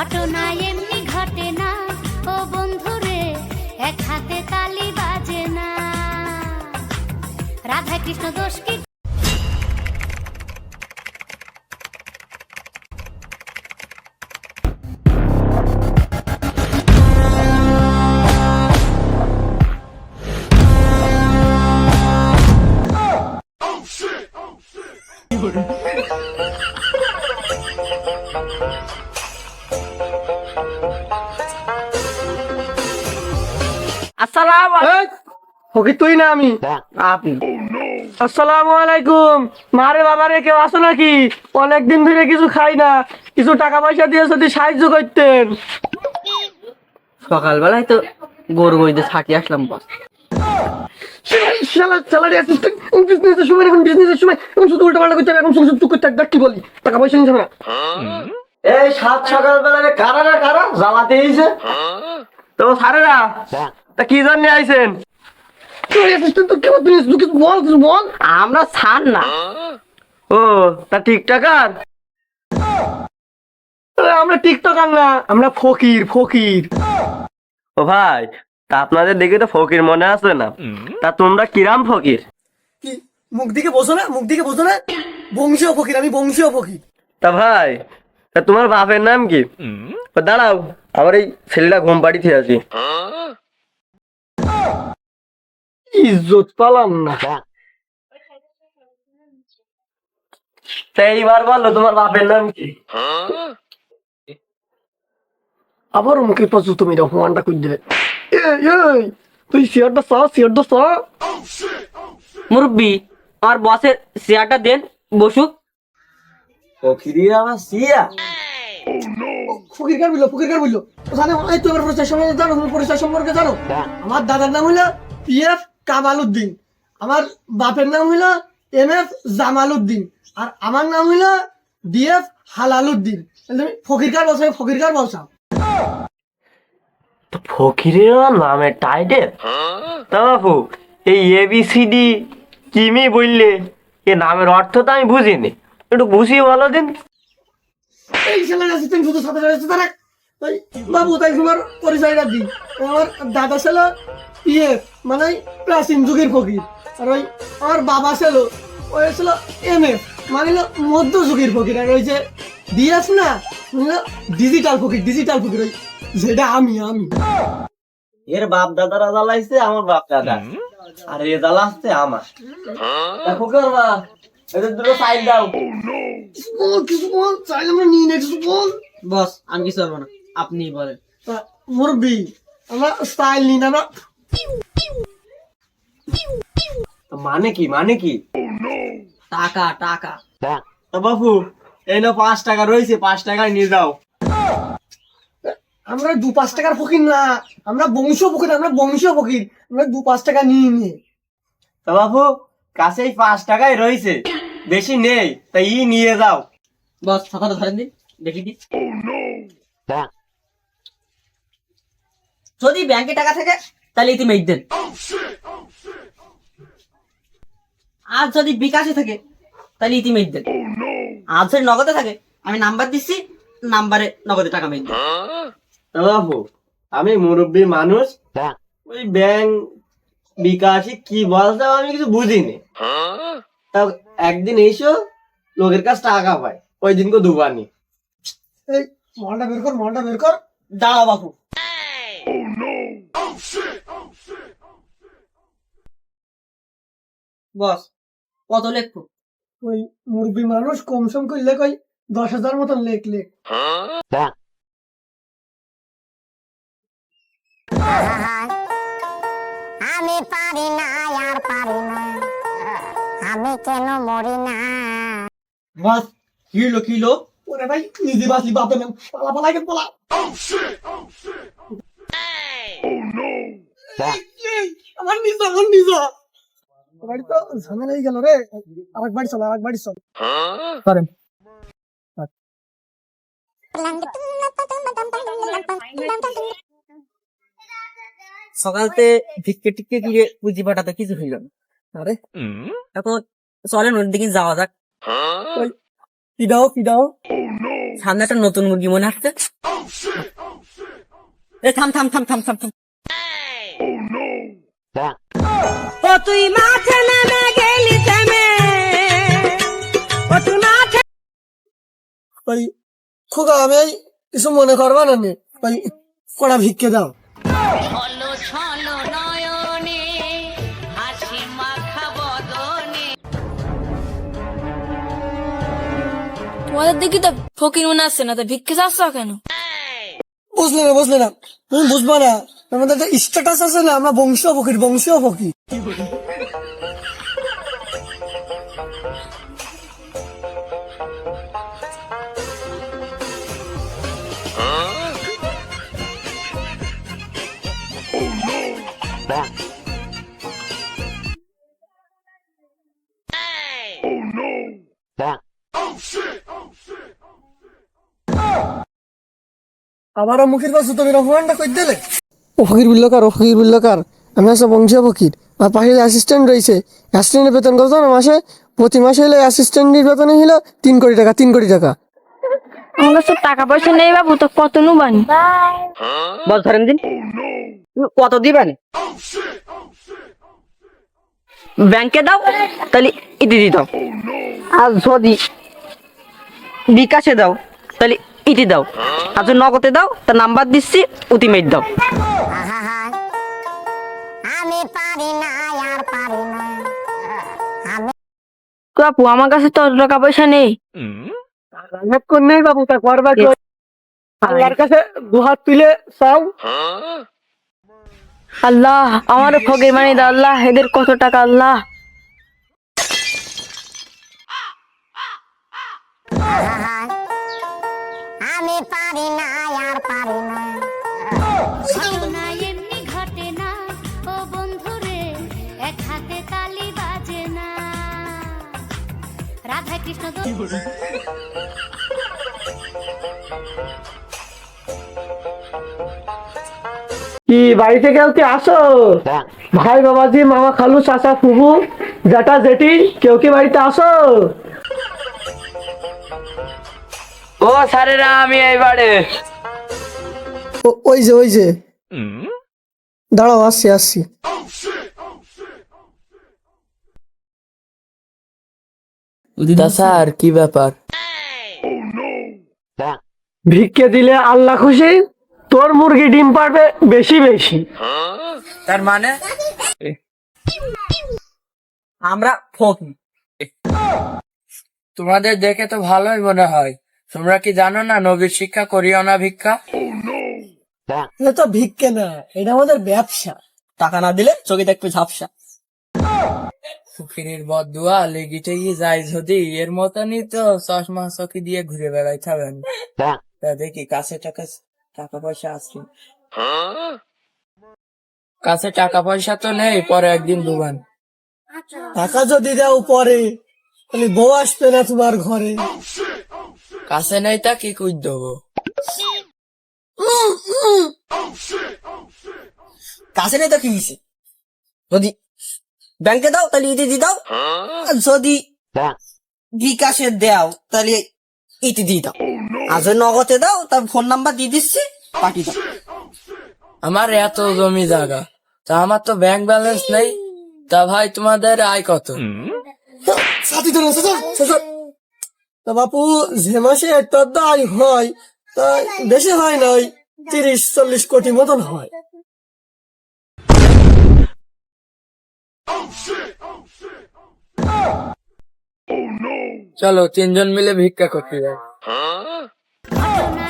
ঘটনা এমনি ঘটে না ও বন্ধুরে, এক হাতে তালি বাজে না। রাধা কৃষ্ণ দোষ কি? ফকির তুই না আমি আপনি। আসসালামু আলাইকুম। মারে বাবারে কেউ আছো নাকি? অনেকদিন ধরে কিছু খাই না, কিছু টাকা পয়সা দিয়ে যদি সাহায্য করতেন। সকালবেলায় তো গরু বইতে ছাটি আসলাম বস। শুধু উল্টা পাল্টা করতে এখন শুধু চুপ করতে একবার কি বলি, টাকা পয়সা নিচ্ছে না। এই সাত সকালবেলা কারা না কারা জ্বালাতে এসে তো সারেরা তা কি জন্য আইছেন? বল আমরা ছাড় না। ও তা টিকটকার? আমরা টিকটকার না, আমরা ফকির ফকির। ও ভাই, তা আপনাদের দেখে তো ফকির মনে আছে না, তা তোমরা কিরাম ফকির? মুখ দিকে বসো না, মুখ দিকে বসো না। বংশীয় ফকির, আমি বংশীয় ফকির। তা ভাই, তা তোমার বাপের নাম কি? দাঁড়াও, আমার এই ছেলেটা ঘুম পাড়িতে আছি। ইজ্জত পালাম না। এইবার বলো তোমার বাপের নাম কি? আবার মুখে পাচ্ছ তুমি রহমানটা কই দিলে। তুই চেয়ারটা সা, চেয়ারটা সা। মুরব্বি, আমার বসের চেয়ারটা দেন, বসুক। ফকিরের আমার সিয়া। ফকির কার বললো, ফকির কার বললো? ওখানে এই তোমার পরিচয় সম্পর্কে জানো? তুমি পরিচয় সম্পর্কে জানো? আমার দাদার নাম হইলো পিএফ কামাল উদ্দিন, আমার বাপের নাম হইলো এমএফ জামাল উদ্দিন, আর আমার নাম হইলো ডিএফ হালাল উদ্দিন। তুমি ফকির কার বলছো? ফকির কার বলছো? তো ফকিরের নামের টাইটেল? তা বাপু, এই এবিসিডি কিমি বললে এ নামের অর্থ তো আমি বুঝিনি, একটু বুঝিয়ে বলো দিন। এই ছেলের অ্যাসিস্ট্যান্ট শুধু সাথে রয়েছে তারা। তাই বাবু, তাই তোমার পরিচয়টা দিই। আমার দাদা ছিল পিএফ মানে প্রাচীন যুগের ফকির, আর ওই আমার বাবা ছিল ওই ছিল এমএফ মানে মধ্য যুগের ফকির, আর ওই যে ডিএফ না ডিজিটাল ফকির, ডিজিটাল ফকির। ওই যেটা আমি আমি এর বাপ দাদারা জ্বালাইছে আমার বাপ দাদা, আর এ জ্বালাচ্ছে আমার। ফকির মা, এদের দুটো সাইড দাও। বল কিছু বল, চাইলে আমরা নিয়ে নেই, কিছু বল। বস, আমি কিছু পারবো না, আপনি বলেন। মুরব্বি, আমরা স্টাইল নিই না, আমরা মানে কি, মানে কি? টাকা টাকা। তা বাপু, এই না 5 টাকা রয়েছে, 5 টাকায় নিয়ে যাও। আমরা 2-5 টাকার ফকির না, আমরা বংশীয় ফকির, আমরা বংশীয় ফকির। আমরা 2-5 টাকা নিয়ে নিয়ে। তা বাপু, কাছেই 5 টাকায় রয়েছে, বেশি নেই, তাই নিয়ে যাও। বস, ছাতাটা ধরেন দিন, দেখি দিন। যদি ব্যাংকে টাকা থাকে তাহলে ইতিমেট দেন, আর যদি বিকাশে থাকে তাহলে ইতিমেট দেন, আর যদি নগদে থাকে আমি নাম্বার দিচ্ছি, নাম্বারে নগদে টাকা মেট দেন। তা বাপু, আমি মুরব্বী মানুষ, ওই ব্যাংক বিকাশে কি বলতে আমি কিছু বুঝিনি। তা একদিন এসো, লোকের কাছে টাকা পাই, ওই দিন কো দুবানি। এই মালটা বের কর, মালটা বের কর। দাঁড়াও বাপু। বস, কত লেখবো? ওই মুরব্বী মানুষ কম সম করলে কই 10,000 মতন লেখ লেখ। আমি পারি না আর পারি না, আমি কেন মরি না। বস, কিলো কিলো। ওরে ভাই, নিজে বাসলি বাপে নাম, পালা পালা কে পালা। আমার নিজা, আমার নিজা। বাড়ি তো ঝামেলা হয়ে গেল রে। আরেক বাড়ি চল, আরেক বাড়ি চল। করেন। সকালতে ভিক্ষে টিক্ষে গিয়ে পুঁজি পাঠাতে কিছু হইল না। আরে এখন চলেন ওর দিকে যাওয়া যাক। ফিডাও ফিডাও। সামনে একটা নতুন মুরগি মনে আসছে। এ থাম থাম থাম থাম থাম থাম। ও তুই মাঠে নেমে গেলি থেমে, ও তুই মাঠে। ওই খোকা আমি এই কিছু মনে করবা না নে, ওই কড়া ভিক্ষে দাও। ছলো ছলো নয়নে হাসি মাখা বদনে। তোমাদের দেখি তো ফকির মনে আসছে না, তো ভিক্ষে চাচ্ছ কেন? বুঝলে না তুমি বুঝবা না, আমাদের একটা স্ট্যাটাস আছে না, আমরা বংশীয় ফকির। আবারও মুখের পাশে তুমি অপমানটা করে দিলে। ও ফকির বিল্লকার, আমি আসলে বংশীয় ফকির। আর পাশে অ্যাসিস্ট্যান্ট রয়েছে, অ্যাসিস্ট্যান্টের বেতন কত না মাসে? প্রতি মাসে হলে অ্যাসিস্ট্যান্টের বেতন হলো 3 কোটি টাকা। আমার কাছে টাকা পয়সা নেই বাবু, তো কত নুবানি? বল ধরেন দিন, কত দিবেন? ব্যাংকে দাও তাহলে ইতি দিতাম, আর যদি বিকাশে দাও তাহলে ইতি দাও, আর যদি নগদে দাও তার নাম্বার দিচ্ছি, উতিমেট দাও। আমি পারি না আর পারি না। বাপু আমার কাছে তো অত টাকা পয়সা নেই। নেই বাবু, তা করবা কি? আল্লাহর কাছে দুহাত তুলে চাও। আল্লাহ আমার ফকির মানে দাও আল্লাহ, এদের কত টাকা আল্লাহ। আমি পারি না আর পারি না। ঘটনা এমনি ঘটে না ও বন্ধুরে, এক হাতে তালি বাজে না। রাধা কৃষ্ণ কি বাড়িতে কেউ কি আসো? ভাই বাবাজি, মামা খালু চাচা ফুবু জেঠা জেঠি, কেউ কি বাড়িতে আসো? ও স্যারেরা, আমি এইবারে। ওই যে দাঁড়াও, আসছি। স্যার কি ব্যাপার? ভিক্ষে দিলে আল্লাহ খুশি, তোর মুরগি ডিম পারবে বেশি। তার মানে আমরা ফকির। তোমাদের দেখে তো ভালোই মনে হয়। তোমরা কি জানো না নবীর শিক্ষা করিও না ভিক্ষা? এটা তো ভিক্ষে না, এটা আমাদের ব্যবসা। টাকা না দিলে চোখে দেখবে ঝাপসা। ফকিরের বদুয়া লেগিতে যায় যদি, এর মতনই তো চশমা চকি দিয়ে ঘুরে বেড়াই থাকবেন। তা দেখি কাছে টাকা পয়সা আছে? কাছে টাকা পয়সা তো নেই, পরে একদিন দুবান। টাকা যদি দাও পরে, তাহলে বউ আসবে না তোমার ঘরে। কাছে নেই তা কি কই দেবো? কাছে নেই তো কি হয়েছে? যদি ব্যাংকে দাও তাহলে ইতি দাও, আর যদি বিকাশে দাও তাহলে ইতি দিয়ে দাও, আর যদি নগদে দাও তার ফোন নাম্বার দিয়ে দিচ্ছি, পাঠিয়ে দাও। আমার এত জমি জায়গা, তা আমার তো ব্যাংক ব্যালেন্স নেই। তা ভাই তোমাদের আয় কত? সাথী ধরো, তা বাপু যে মাসে একটা আয় হয়, তা বেশি হয় না, ওই 30-40 কোটি মতন হয়। চলো 3 জন মিলে ভিক্ষা করতে যাই। ঘটনা